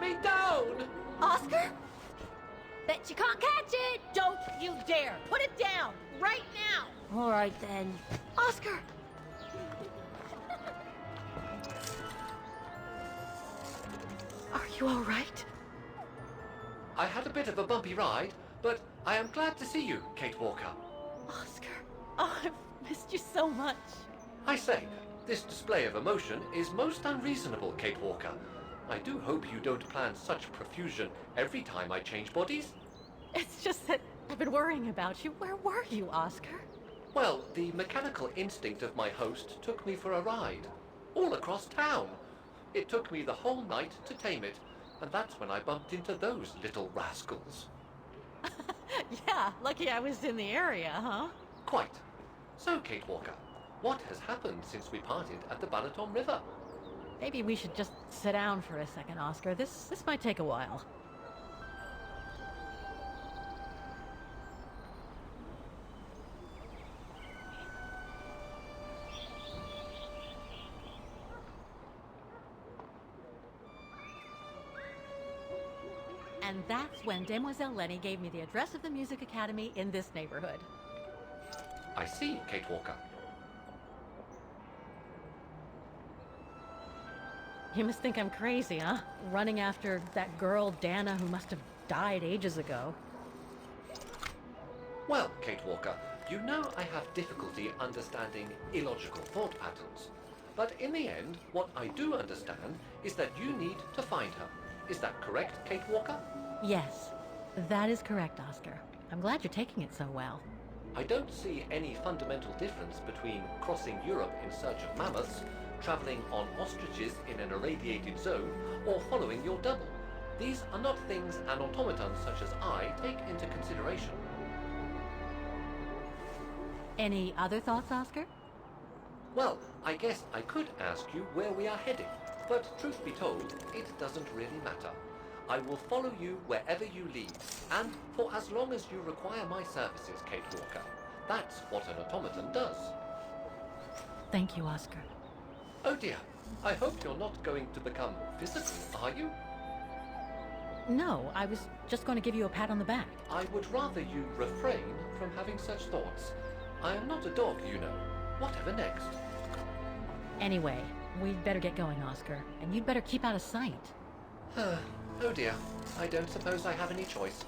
me down! Oscar? Bet you can't catch it! Don't you dare! Put it down! Right now! All right, then. Oscar! Are you all right? I had a bit of a bumpy ride, but I am glad to see you, Kate Walker. Oscar. Oh, I've missed you so much. I say, this display of emotion is most unreasonable, Kate Walker. I do hope you don't plan such profusion every time I change bodies. It's just that I've been worrying about you. Where were you, Oscar? Well, the mechanical instinct of my host took me for a ride, all across town. It took me the whole night to tame it, and that's when I bumped into those little rascals. Yeah, lucky I was in the area, huh? Quite. So, Kate Walker, what has happened since we parted at the Balaton River? Maybe we should just sit down for a second, Oscar. This might take a while. And that's when Demoiselle Lenny gave me the address of the Music Academy in this neighborhood. I see, Kate Walker. You must think I'm crazy, huh? Running after that girl, Dana, who must have died ages ago. Well, Kate Walker, you know I have difficulty understanding illogical thought patterns. But in the end, what I do understand is that you need to find her. Is that correct, Kate Walker? Yes, that is correct, Oscar. I'm glad you're taking it so well. I don't see any fundamental difference between crossing Europe in search of mammoths, traveling on ostriches in an irradiated zone, or following your double. These are not things an automaton such as I take into consideration. Any other thoughts, Oscar? Well, I guess I could ask you where we are heading, but truth be told, it doesn't really matter. I will follow you wherever you lead, and for as long as you require my services, Kate Walker. That's what an automaton does. Thank you, Oscar. Oh dear, I hope you're not going to become physical, are you? No, I was just going to give you a pat on the back. I would rather you refrain from having such thoughts. I am not a dog, you know. Whatever next? Anyway, we'd better get going, Oscar, and you'd better keep out of sight. Oh dear, I don't suppose I have any choice.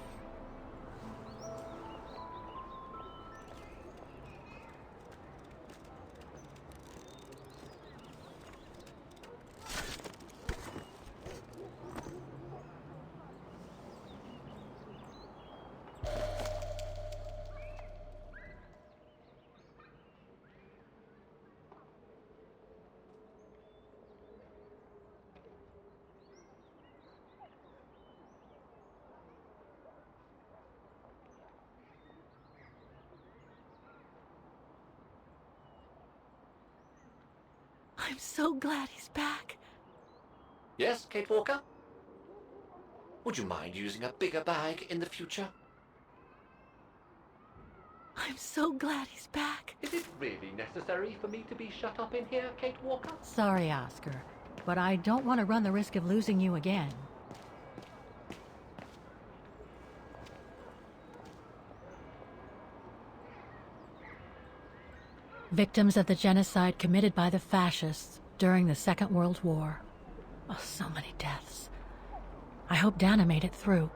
I'm so glad he's back. Yes, Kate Walker? Would you mind using a bigger bag in the future? I'm so glad he's back. Is it really necessary for me to be shut up in here, Kate Walker? Sorry, Oscar, but I don't want to run the risk of losing you again. Victims of the genocide committed by the fascists during the Second World War. Oh, so many deaths. I hope Dana made it through.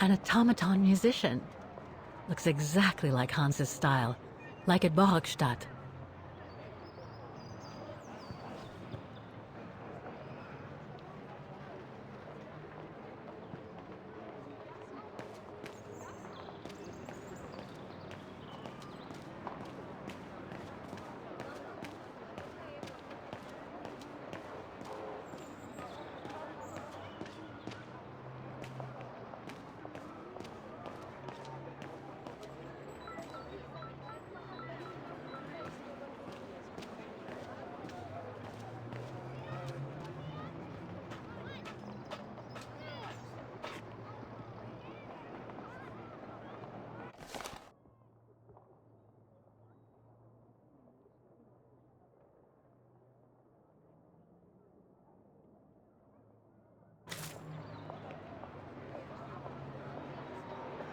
An automaton musician. Looks exactly like Hans's style, like at Bohogstadt.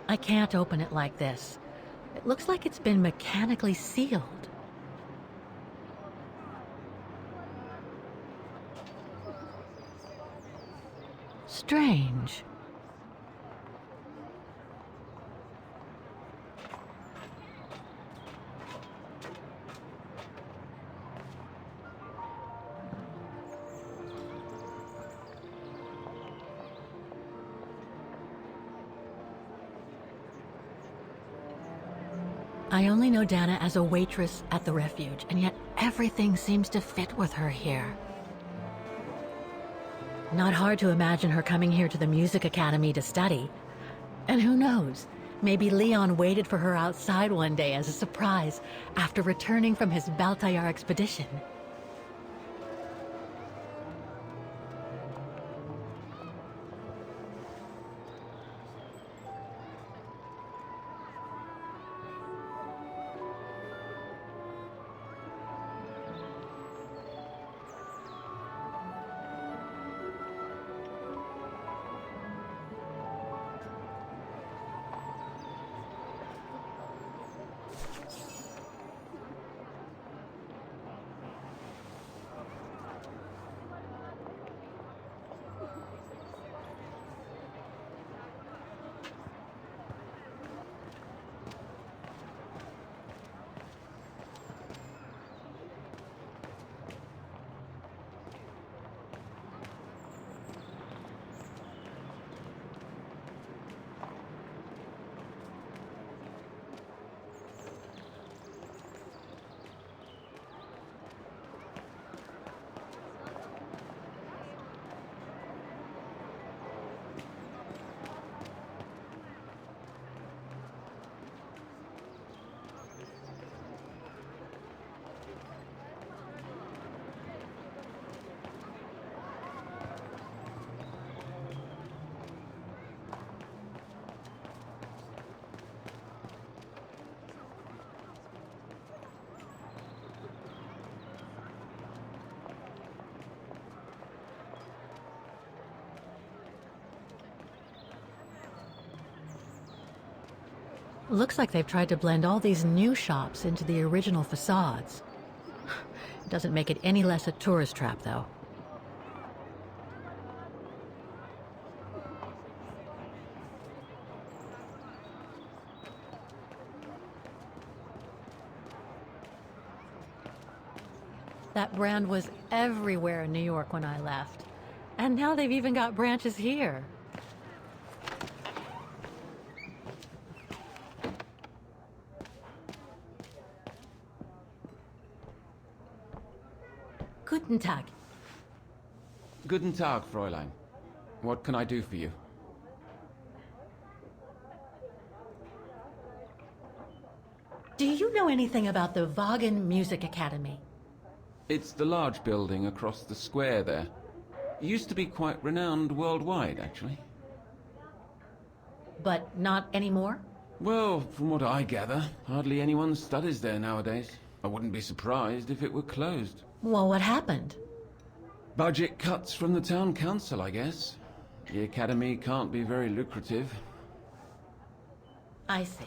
I can't open it like this. It looks like it's been mechanically sealed. Strange. I only know Dana as a waitress at the refuge, and yet everything seems to fit with her here. Not hard to imagine her coming here to the music academy to study. And who knows, maybe Leon waited for her outside one day as a surprise after returning from his Baltayar expedition. Looks like they've tried to blend all these new shops into the original facades. It doesn't make it any less a tourist trap, though. That brand was everywhere in New York when I left. And now they've even got branches here. Guten Tag. Guten Tag, Fräulein. What can I do for you? Do you know anything about the Wagen Music Academy? It's the large building across the square there. It used to be quite renowned worldwide, actually. But not anymore? Well, from what I gather, hardly anyone studies there nowadays. I wouldn't be surprised if it were closed. Well, what happened? Budget cuts from the town council, I guess. The academy can't be very lucrative. I see.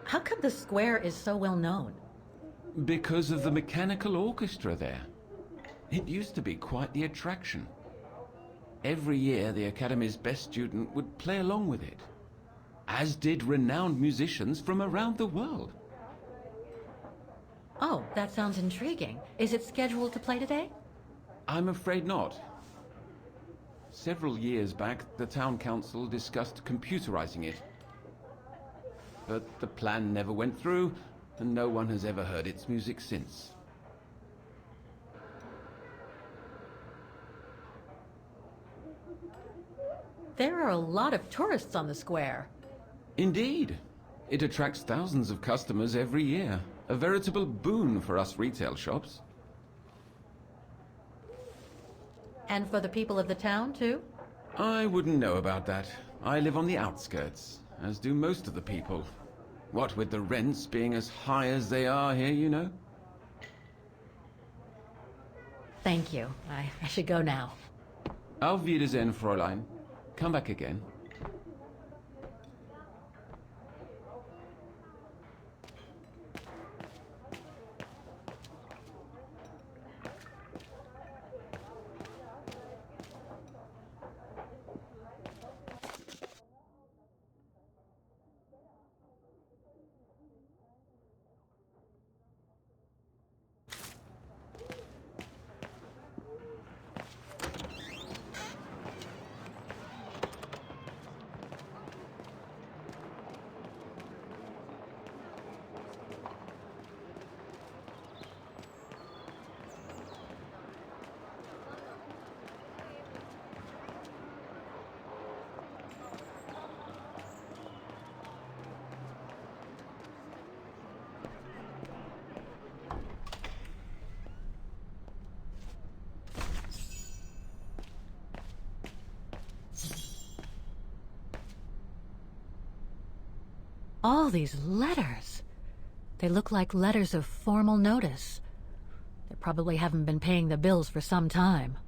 How come the square is so well known? Because of the mechanical orchestra there. It used to be quite the attraction. Every year, the Academy's best student would play along with it, as did renowned musicians from around the world. Oh, that sounds intriguing. Is it scheduled to play today? I'm afraid not. Several years back, the town council discussed computerizing it. But the plan never went through, and no one has ever heard its music since. There are a lot of tourists on the square. Indeed. It attracts thousands of customers every year. A veritable boon for us retail shops. And for the people of the town, too? I wouldn't know about that. I live on the outskirts, as do most of the people. What with the rents being as high as they are here, you know? Thank you. I should go now. Auf Wiedersehen, Fräulein. Come back again. All these letters. They look like letters of formal notice. They probably haven't been paying the bills for some time.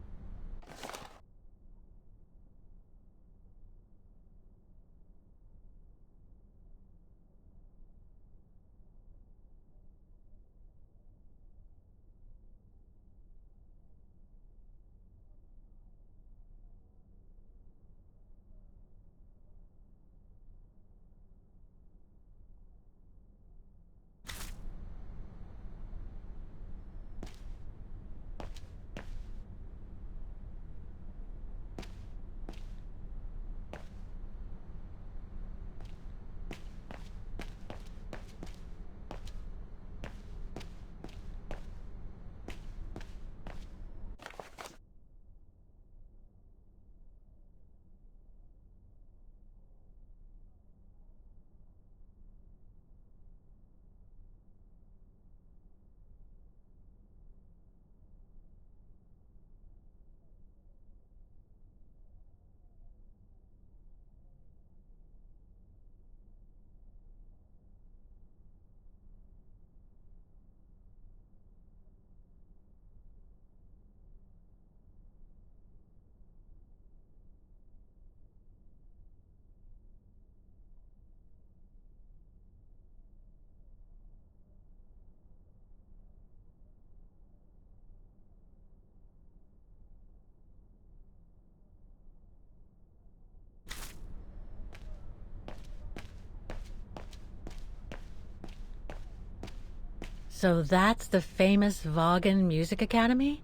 So that's the famous Vaughan Music Academy?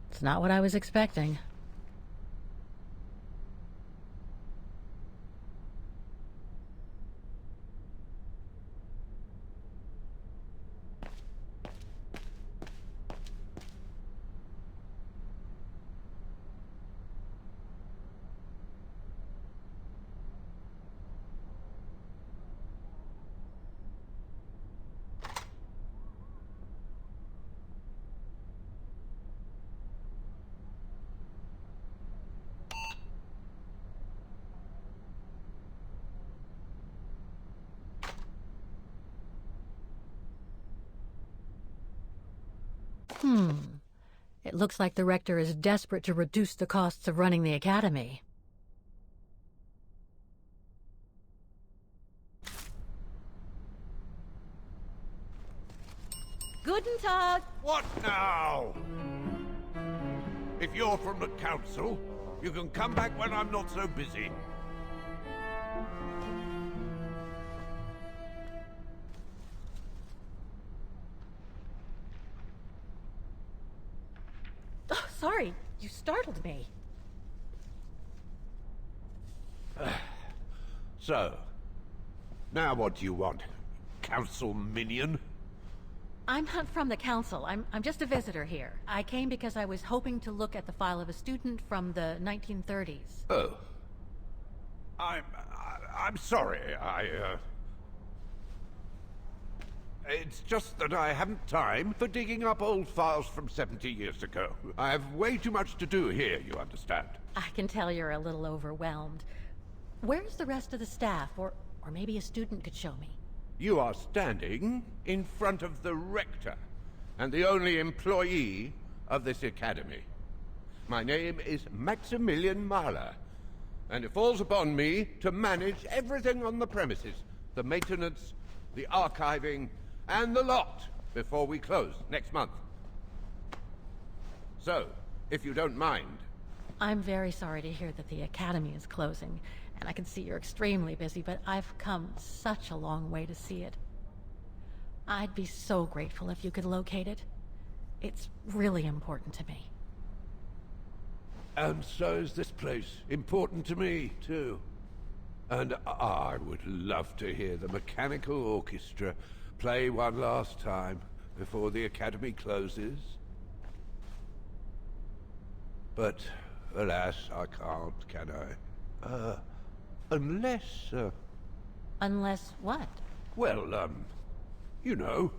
It's not what I was expecting. It looks like the rector is desperate to reduce the costs of running the academy. Guten Tag. What now? If you're from the council, You can come back when I'm not so busy. Oh, sorry. You startled me. So, now what do you want? Council minion? I'm not from the council. I'm just a visitor here. I came because I was hoping to look at the file of a student from the 1930s. Oh. I'm sorry, It's just that I haven't time for digging up old files from 70 years ago. I have way too much to do here, you understand. I can tell you're a little overwhelmed. Where's the rest of the staff? Or maybe a student could show me. You are standing in front of the rector, and the only employee of this academy. My name is Maximilian Mahler, and it falls upon me to manage everything on the premises. The maintenance, the archiving, and the lot before we close next month. So, if you don't mind... I'm very sorry to hear that the academy is closing, and I can see you're extremely busy, but I've come such a long way to see it. I'd be so grateful if you could locate it. It's really important to me. And so is this place important to me, too. And I would love to hear the mechanical orchestra play one last time before the academy closes. But, alas, I can't, can I? Unless, Unless what? well, you know.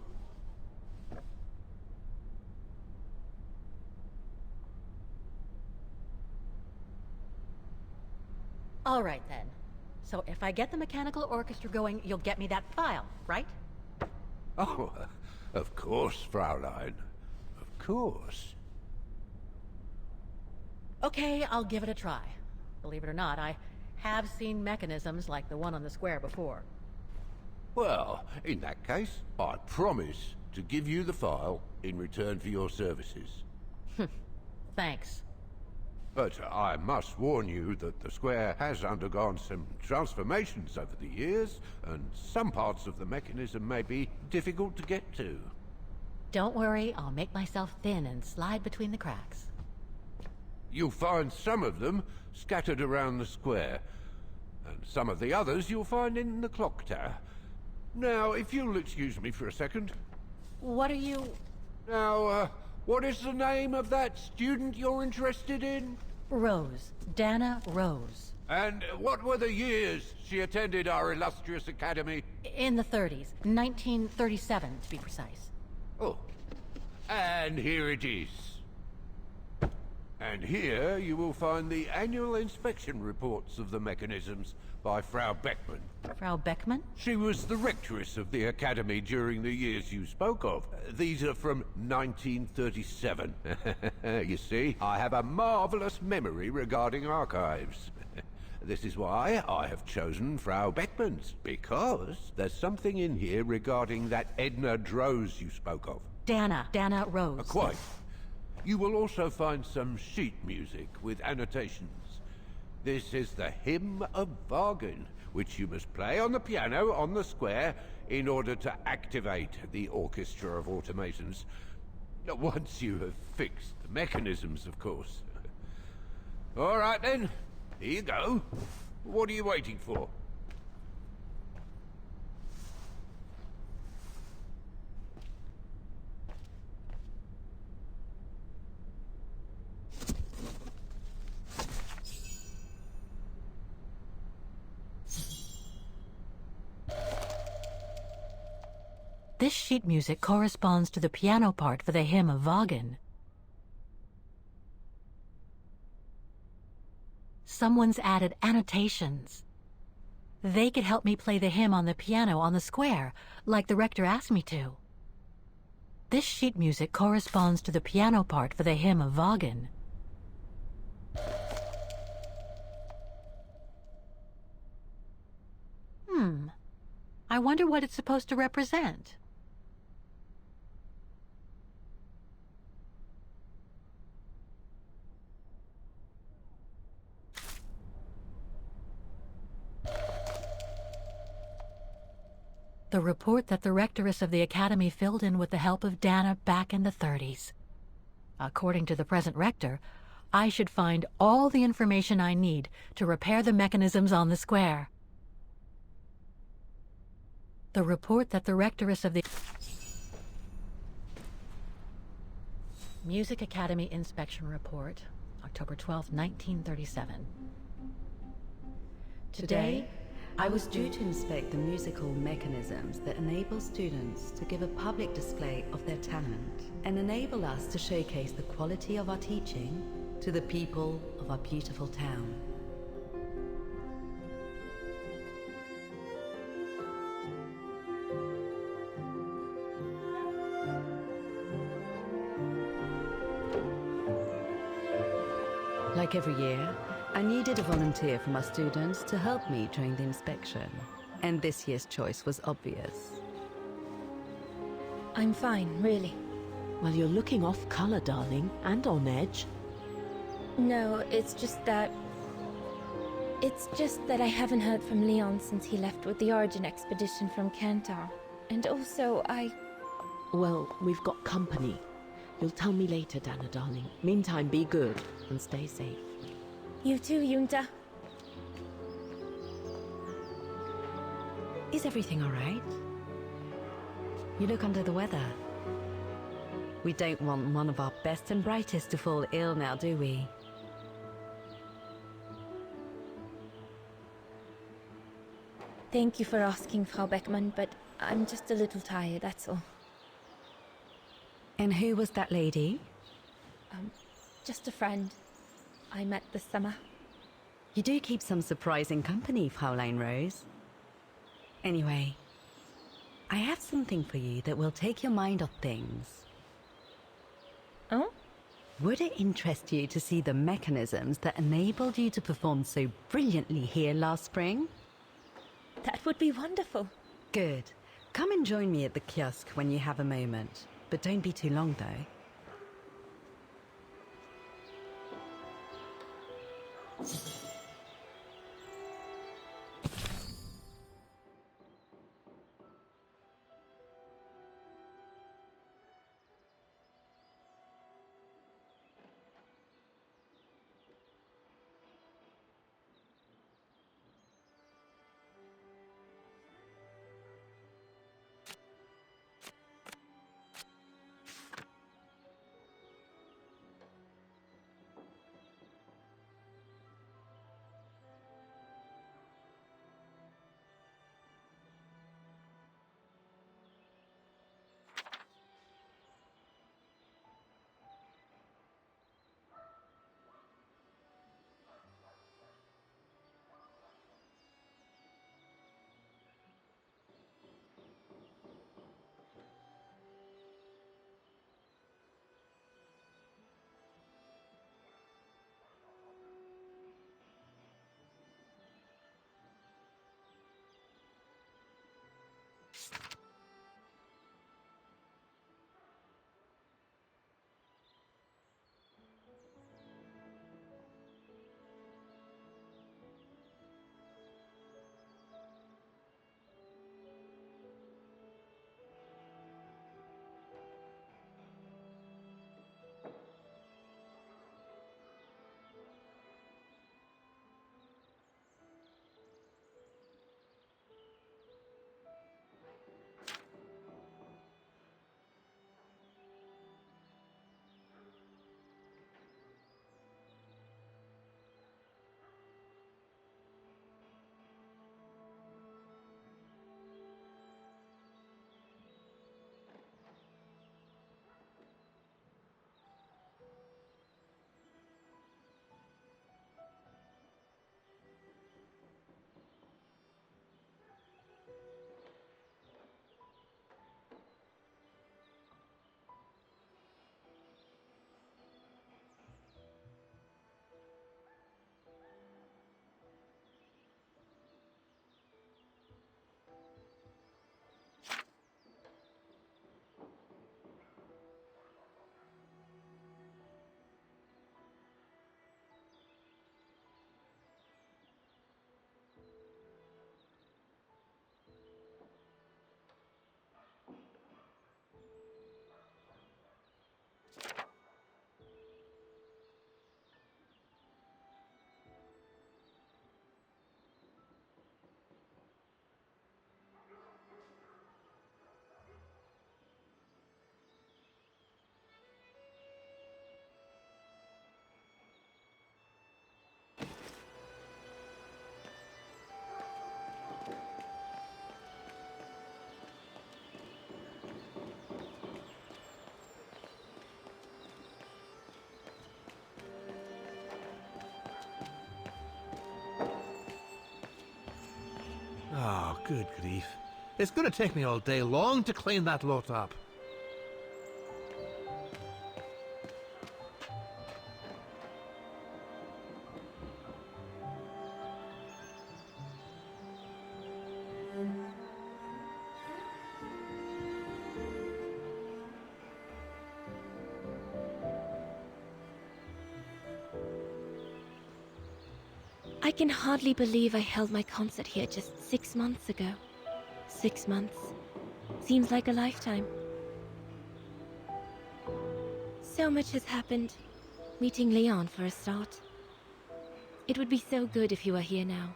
All right, then. So if I get the mechanical orchestra going, you'll get me that file, right? Oh, of course, Fraulein. Of course. Okay, I'll give it a try. Believe it or not, I have seen mechanisms like the one on the square before. Well, in that case, I promise to give you the file in return for your services. Thanks. But I must warn you that the square has undergone some transformations over the years, and some parts of the mechanism may be difficult to get to. Don't worry, I'll make myself thin and slide between the cracks. You'll find some of them scattered around the square, and some of the others you'll find in the clock tower. Now, if you'll excuse me for a second. What are you... Now, what is the name of that student you're interested in? Rose. Dana Rose. And what were the years she attended our illustrious academy? In the 30s. 1937, to be precise. Oh, and here it is. And here you will find the annual inspection reports of the mechanisms by Frau Beckmann. Frau Beckmann? She was the rectress of the academy during the years you spoke of. These are from 1937. You see, I have a marvelous memory regarding archives. This is why I have chosen Frau Beckmann's, because there's something in here regarding that Edna Droz you spoke of. Dana Rose. Quite. You will also find some sheet music with annotations. This is the Hymn of Wagen, which you must play on the piano on the square in order to activate the Orchestra of Automatons. Once you have fixed the mechanisms, of course. All right then, here you go. What are you waiting for? This sheet music corresponds to the piano part for the Hymn of Wagen. Someone's added annotations. They could help me play the hymn on the piano on the square, like the rector asked me to. This sheet music corresponds to the piano part for the Hymn of Wagen. I wonder what it's supposed to represent. The report that the rectoress of the academy filled in with the help of Dana back in the 30s. According to the present rector, I should find all the information I need to repair the mechanisms on the square. The report that the rectoress of the Music Academy Inspection Report, October 12, 1937. Today, I was due to inspect the musical mechanisms that enable students to give a public display of their talent and enable us to showcase the quality of our teaching to the people of our beautiful town. Like every year, I needed a volunteer from our students to help me during the inspection, and this year's choice was obvious. I'm fine, really. Well, you're looking off color, darling, and on edge. No, it's just that I haven't heard from Leon since he left with the Origin expedition from Kantar. And also, Well, we've got company. You'll tell me later, Dana, darling. Meantime, be good and stay safe. You too, Yunta. Is everything all right? You look under the weather. We don't want one of our best and brightest to fall ill now, do we? Thank you for asking, Frau Beckmann, but I'm just a little tired, that's all. And who was that lady? Just a friend I met this summer. You do keep some surprising company, Fraulein Rose. Anyway, I have something for you that will take your mind off things. Oh? Would it interest you to see the mechanisms that enabled you to perform so brilliantly here last spring? That would be wonderful. Good. Come and join me at the kiosk when you have a moment. But don't be too long, though. Oh, good grief. It's gonna take me all day long to clean that lot up. I can hardly believe I held my concert here just 6 months ago. 6 months. Seems like a lifetime. So much has happened. Meeting Leon for a start. It would be so good if he were here now.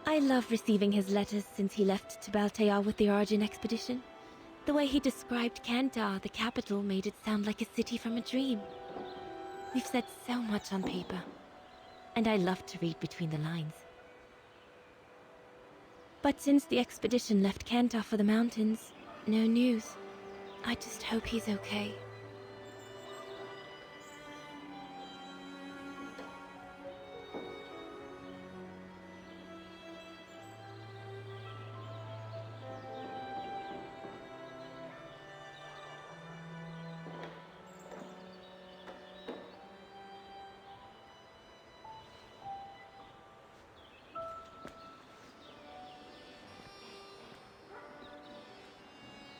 I love receiving his letters since he left to Baltear with the Origin expedition. The way he described Kantar, the capital, made it sound like a city from a dream. We've said so much on paper. And I love to read between the lines. But since the expedition left Kantar for the mountains, no news. I just hope he's okay.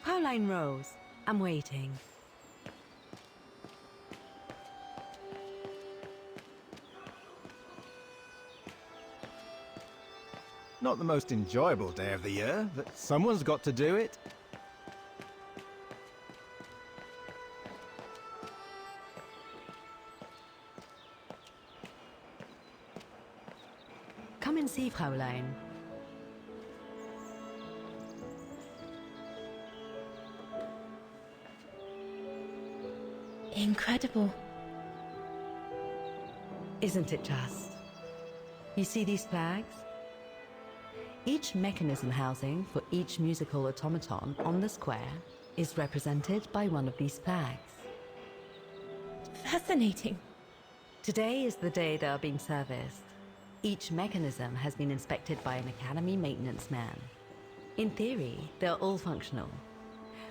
Pauline Rose, I'm waiting. Not the most enjoyable day of the year, but someone's got to do it. Come and see, Fraulein. Incredible. Isn't it just? You see these flags? Each mechanism housing for each musical automaton on the square is represented by one of these flags. Fascinating. Today is the day they are being serviced. Each mechanism has been inspected by an Academy maintenance man. In theory, they're all functional.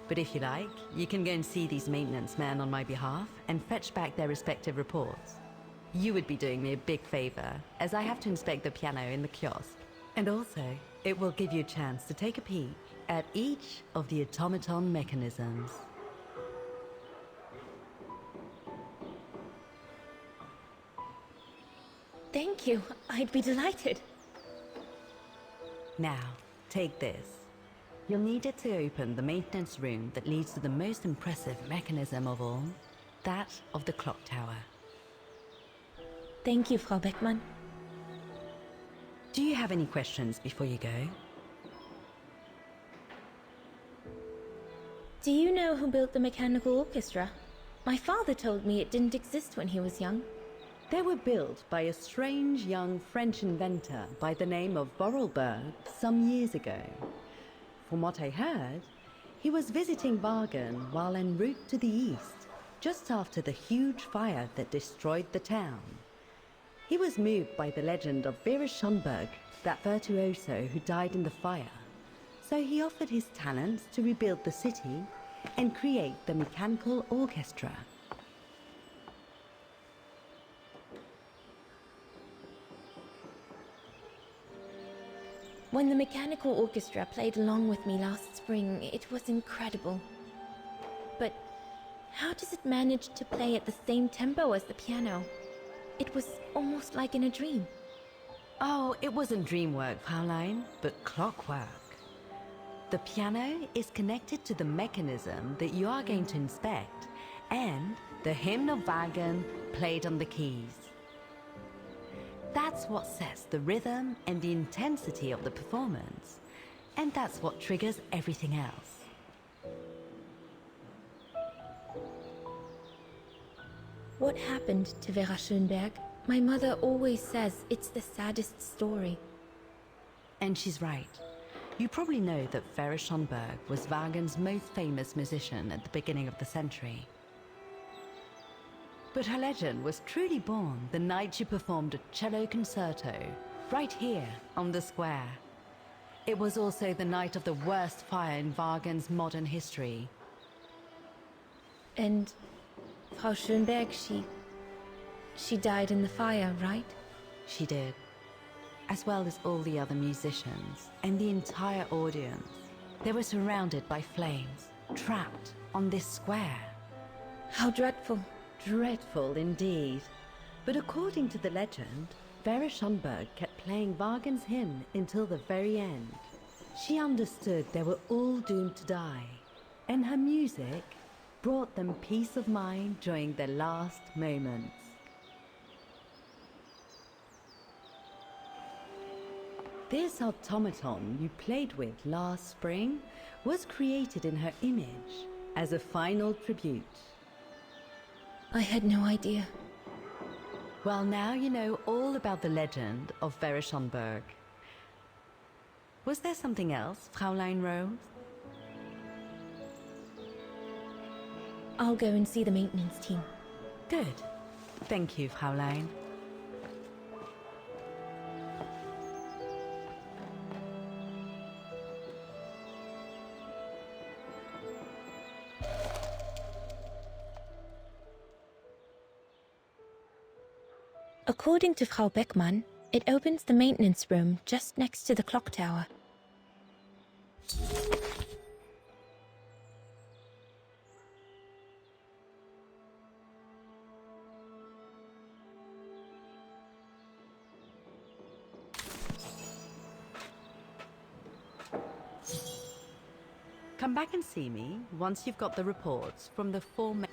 But if you like, you can go and see these maintenance men on my behalf and fetch back their respective reports. You would be doing me a big favor, as I have to inspect the piano in the kiosk. And also, it will give you a chance to take a peek at each of the automaton mechanisms. Thank you. I'd be delighted. Now, take this. You'll need it to open the maintenance room that leads to the most impressive mechanism of all, that of the clock tower. Thank you, Frau Beckmann. Do you have any questions before you go? Do you know who built the mechanical orchestra? My father told me it didn't exist when he was young. They were built by a strange young French inventor by the name of Borrelberg some years ago. From what I heard, he was visiting Bargen while en route to the east, just after the huge fire that destroyed the town. He was moved by the legend of Vera Schönberg, that virtuoso who died in the fire. So he offered his talents to rebuild the city and create the mechanical orchestra. When the mechanical orchestra played along with me last spring, it was incredible. But how does it manage to play at the same tempo as the piano? It was almost like in a dream. Oh, it wasn't dream work, Fraulein, but clockwork. The piano is connected to the mechanism that you are going to inspect, and the hymn of Wagen played on the keys. That's what sets the rhythm and the intensity of the performance, and that's what triggers everything else. What happened to Vera Schönberg? My mother always says it's the saddest story. And she's right. You probably know that Vera Schönberg was Wagen's most famous musician at the beginning of the century. But her legend was truly born the night she performed a cello concerto right here on the square. It was also the night of the worst fire in Wagen's modern history. And Frau Schönberg, she died in the fire, right? She did. As well as all the other musicians and the entire audience. They were surrounded by flames, trapped on this square. How dreadful. Dreadful indeed. But according to the legend, Vera Schönberg kept playing Wagen's hymn until the very end. She understood they were all doomed to die, and her music brought them peace of mind during their last moments. This automaton you played with last spring was created in her image as a final tribute. I had no idea. Well, now you know all about the legend of Vera Schönberg. Was there something else, Fräulein Rose? I'll go and see the maintenance team. Good. Thank you, Fräulein. According to Frau Beckmann, it opens the maintenance room just next to the clock tower. Come back and see me once you've got the reports from the four men.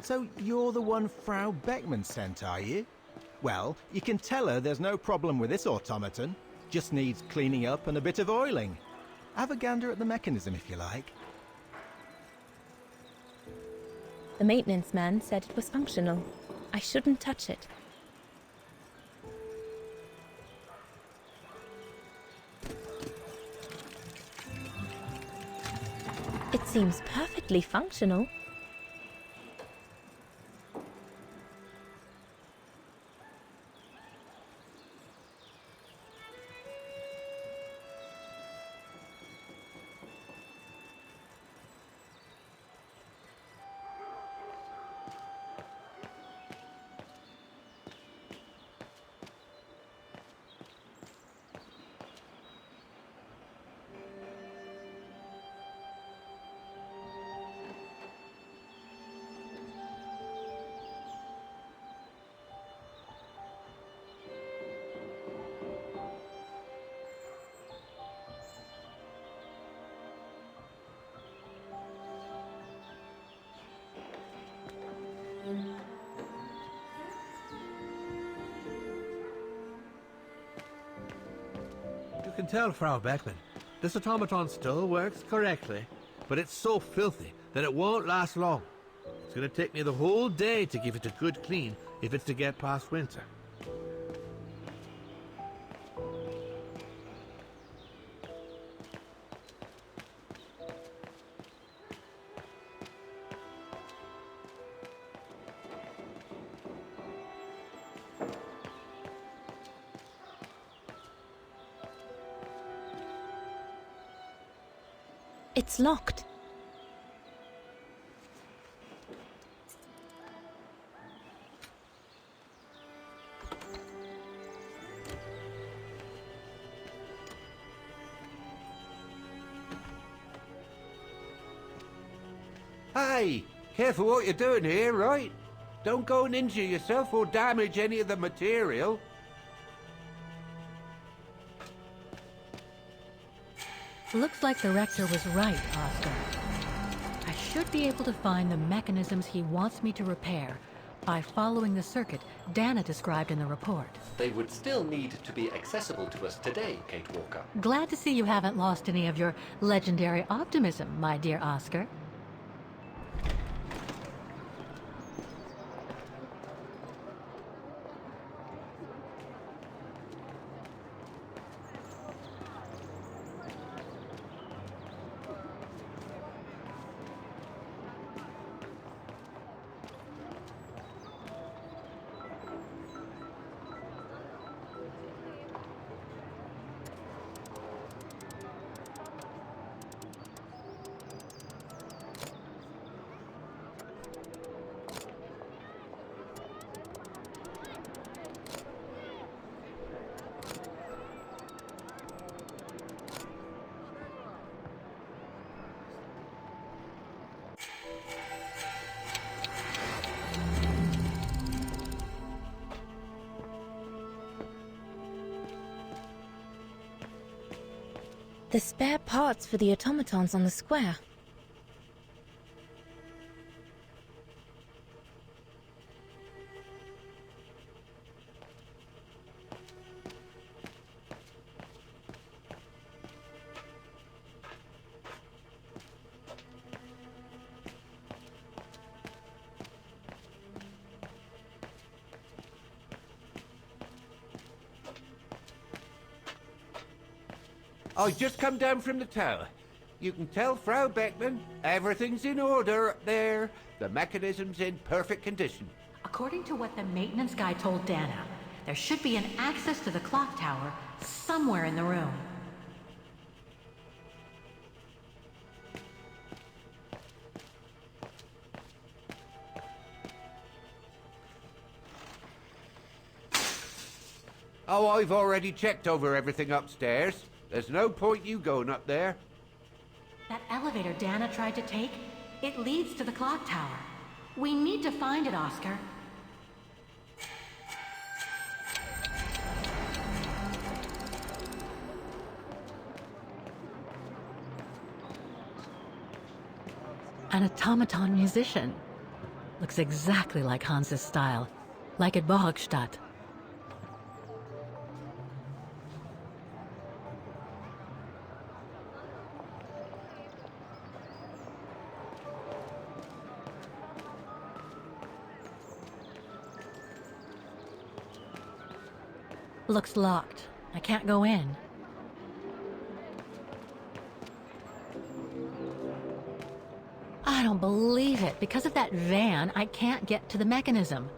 So you're the one Frau Beckmann sent, are you? Well, you can tell her there's no problem with this automaton. Just needs cleaning up and a bit of oiling. Have a gander at the mechanism if you like. The maintenance man said it was functional. I shouldn't touch it. It seems perfectly functional. You can tell, Frau Beckmann, this automaton still works correctly, but it's so filthy that it won't last long. It's going to take me the whole day to give it a good clean if it's to get past winter. It's locked. Hey, careful what you're doing here, right? Don't go and injure yourself or damage any of the material. Looks like the rector was right, Oscar. I should be able to find the mechanisms he wants me to repair by following the circuit Dana described in the report. They would still need to be accessible to us today, Kate Walker. Glad to see you haven't lost any of your legendary optimism, my dear Oscar. The spare parts for the automatons on the square. I just come down from the tower. You can tell Frau Beckman everything's in order up there. The mechanism's in perfect condition. According to what the maintenance guy told Dana, there should be an access to the clock tower somewhere in the room. Oh, I've already checked over everything upstairs. There's no point you going up there. That elevator Dana tried to take, it leads to the clock tower. We need to find it, Oscar. An automaton musician. Looks exactly like Hans's style, like at Bohogstadt. Looks locked. I can't go in. I don't believe it. Because of that van, I can't get to the mechanism.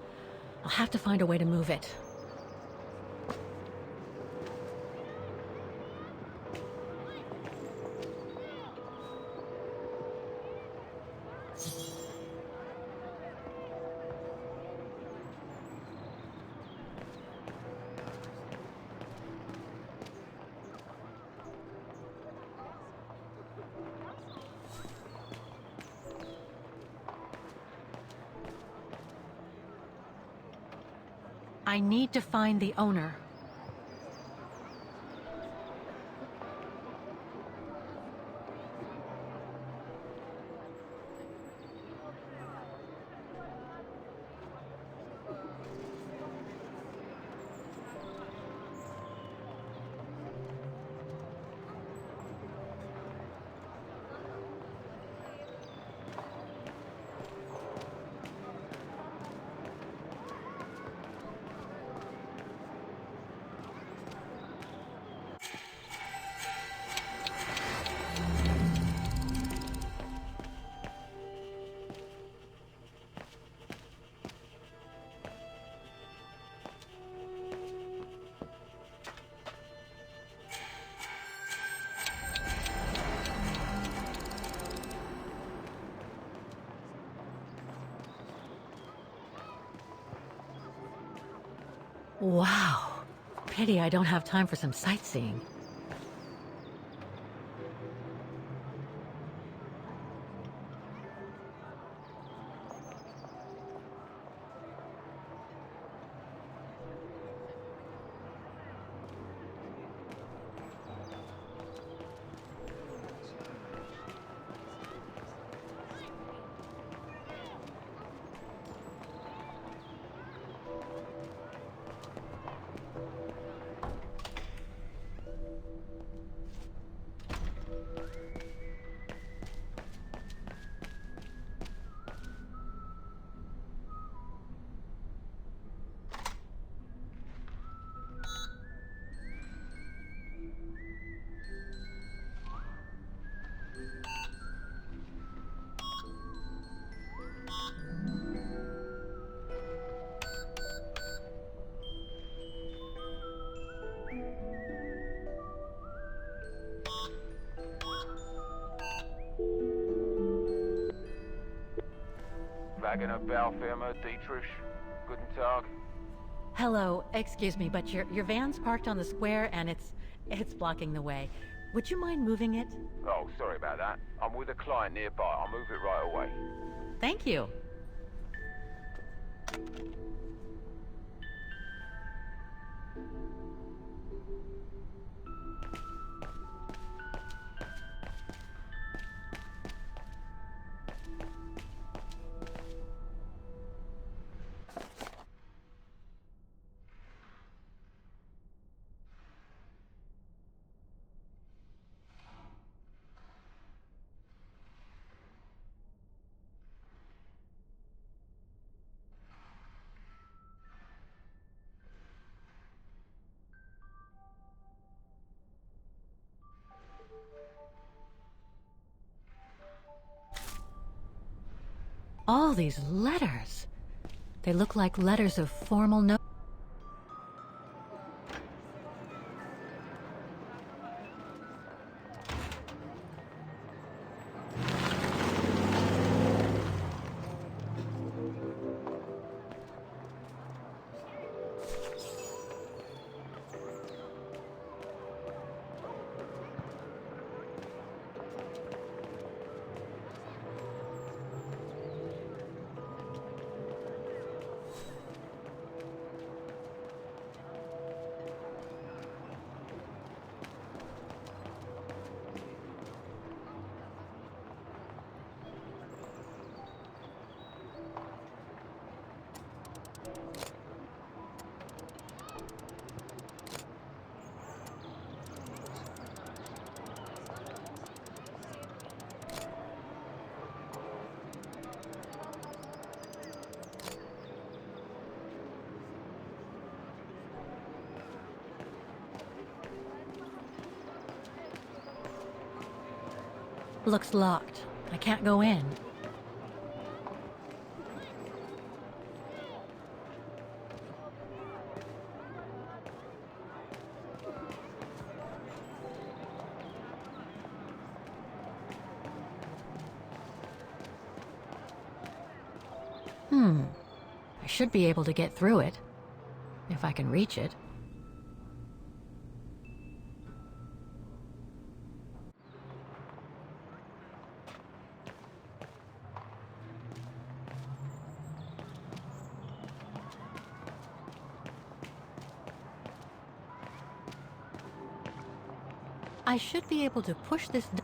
I'll have to find a way to move it. I need to find the owner. Wow. Pity I don't have time for some sightseeing. Wagener Baufirma, Dietrich. Guten Tag. Hello, excuse me, but your van's parked on the square and it's blocking the way. Would you mind moving it? Oh, sorry about that. I'm with a client nearby. I'll move it right away. Thank you. All these letters. They look like letters of formal note. Looks locked. I can't go in. I should be able to get through it, if I can reach it. I should be able to push this down.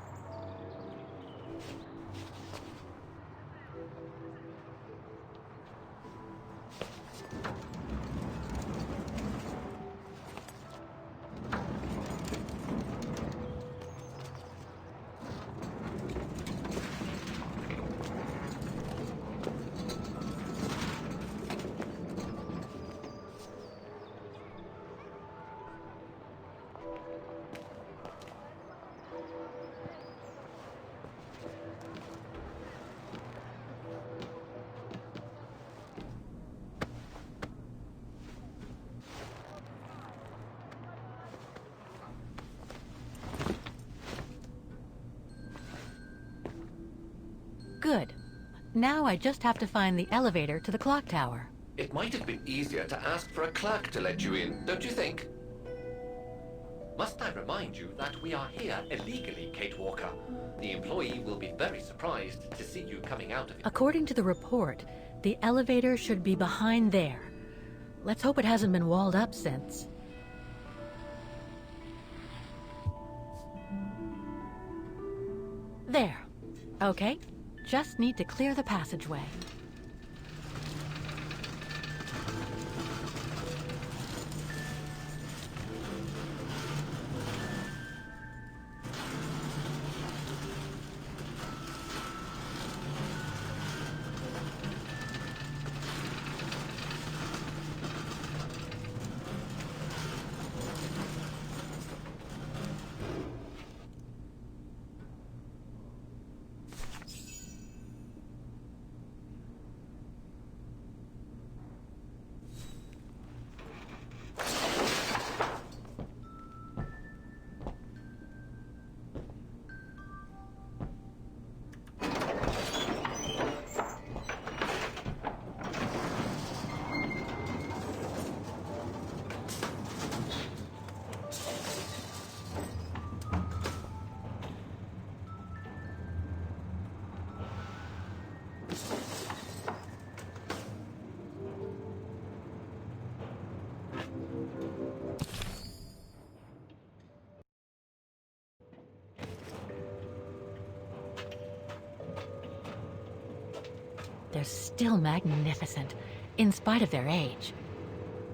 Good. Now I just have to find the elevator to the clock tower. It might have been easier to ask for a clerk to let you in, don't you think? Must I remind you that we are here illegally, Kate Walker? The employee will be very surprised to see you coming out of it. According to the report, the elevator should be behind there. Let's hope it hasn't been walled up since. There. Okay. Just need to clear the passageway. They're still magnificent, in spite of their age.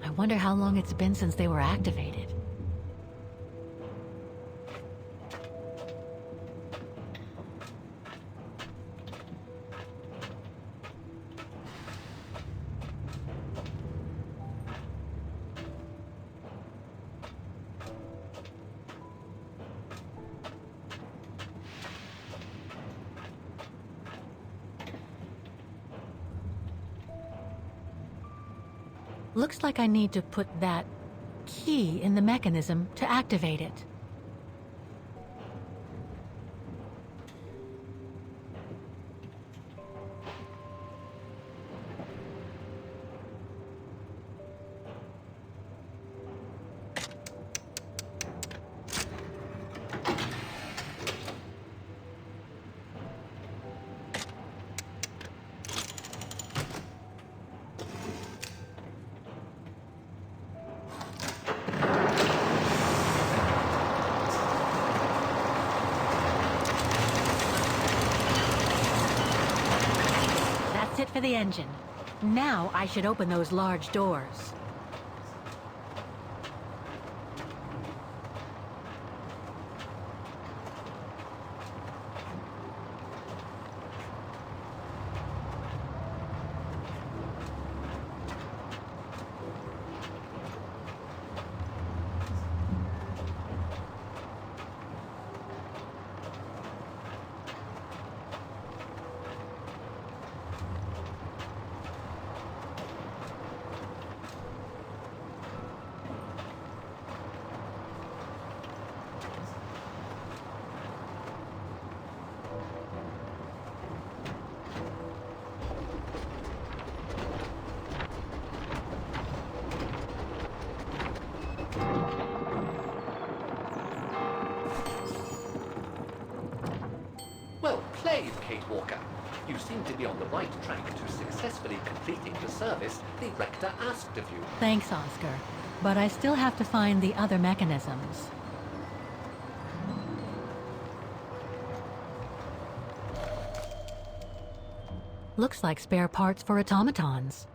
I wonder how long it's been since they were activated. Looks like I need to put that key in the mechanism to activate it. That's it for the engine. Now I should open those large doors. Well played, Kate Walker. You seem to be on the right track to successfully completing the service the Rector asked of you. Thanks, Oscar. But I still have to find the other mechanisms. Looks like spare parts for automatons.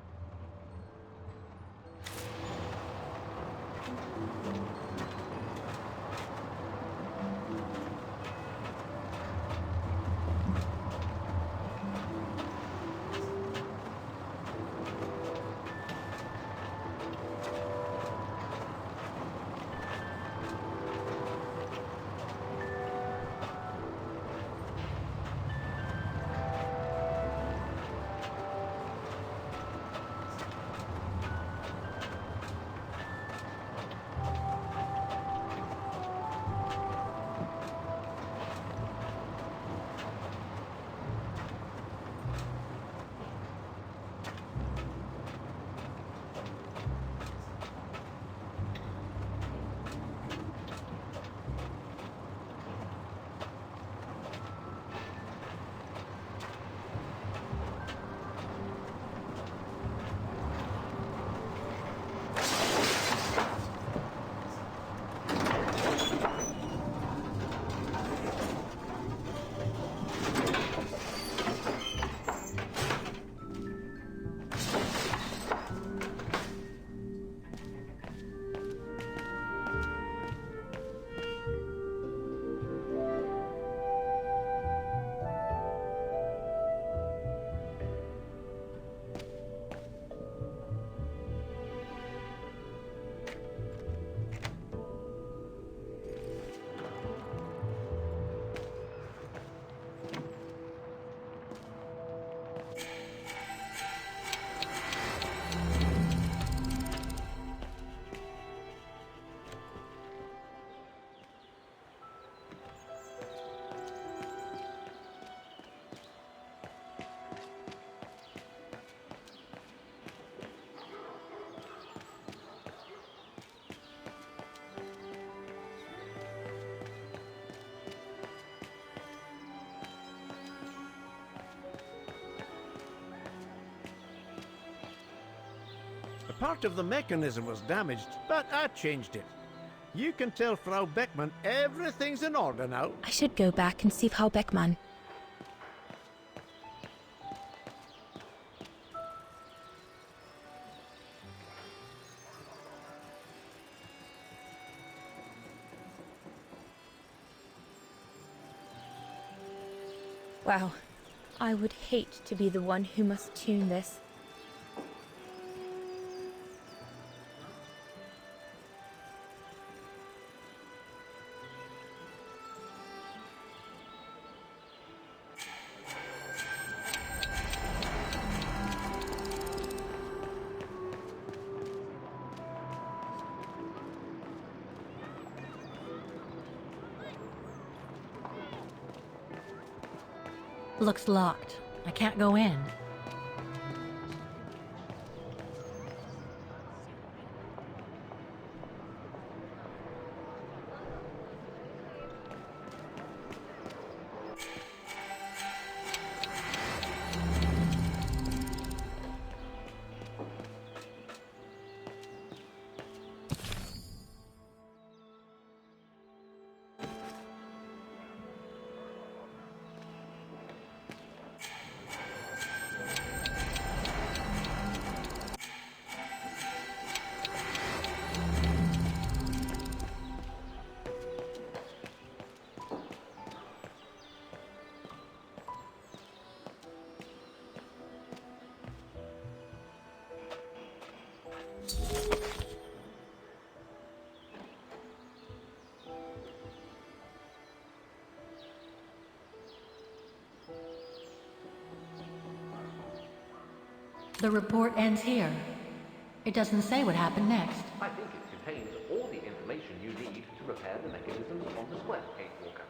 A part of the mechanism was damaged, but I changed it. You can tell Frau Beckmann everything's in order now. I should go back and see Frau Beckmann. Wow, I would hate to be the one who must tune this. Looks locked. I can't go in. The report ends here. It doesn't say what happened next. I think it contains all the information you need to repair the mechanisms on the square, Kate Walker.